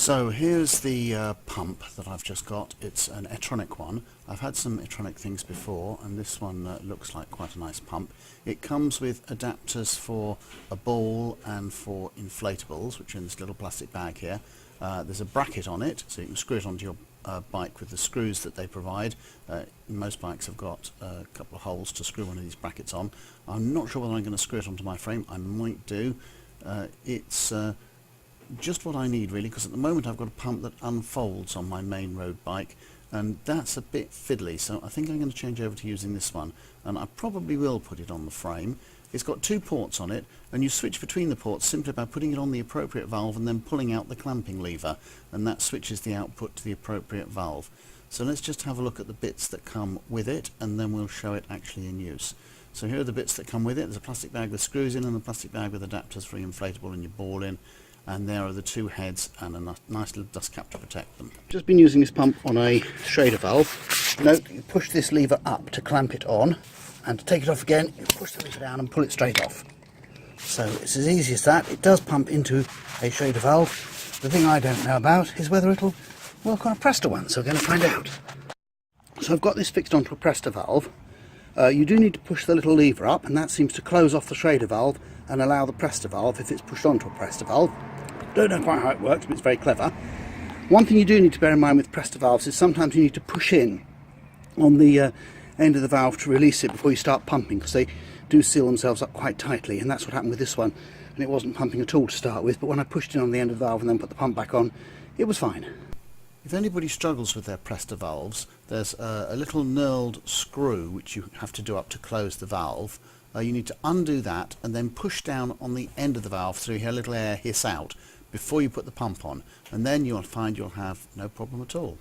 So here's the pump that I've just got. It's an Etronic one. I've had some Etronic things before, and this one looks like quite a nice pump. It comes with adapters for a ball and for inflatables, which are in this little plastic bag here. There's a bracket on it, so you can screw it onto your bike with the screws that they provide. Most bikes have got a couple of holes to screw one of these brackets on. I'm not sure whether I'm going to screw it onto my frame. I might do. It's just what I need really, because at the moment I've got a pump that unfolds on my main road bike, and that's a bit fiddly, so I think I'm going to change over to using this one, and I probably will put it on the frame. It's got two ports on it, and you switch between the ports simply by putting it on the appropriate valve and then pulling out the clamping lever, and that switches the output to the appropriate valve. So let's just have a look at the bits that come with it, and then we'll show it actually in use. So here are the bits that come with it. There's a plastic bag with screws in and a plastic bag with adapters for your inflatable and your ball in. And there are the two heads and a nice little dust cap to protect them. Just been using this pump on a Shraeder valve. Note, you push this lever up to clamp it on, and to take it off again, you push the lever down and pull it straight off. So it's as easy as that. It does pump into a Shraeder valve. The thing I don't know about is whether it'll work on a Presta one, so we're going to find out. So I've got this fixed onto a Presta valve. You do need to push the little lever up, and that seems to close off the Shraeder valve and allow the Presta valve if it's pushed onto a Presta valve. Don't know quite how it works, but it's very clever. One thing you do need to bear in mind with Presta valves is sometimes you need to push in on the end of the valve to release it before you start pumping, because they do seal themselves up quite tightly, and that's what happened with this one. And it wasn't pumping at all to start with, but when I pushed in on the end of the valve and then put the pump back on, it was fine. If anybody struggles with their Presta valves, there's a little knurled screw which you have to do up to close the valve. You need to undo that and then push down on the end of the valve so you hear a little air hiss out before you put the pump on, and then you'll find you'll have no problem at all.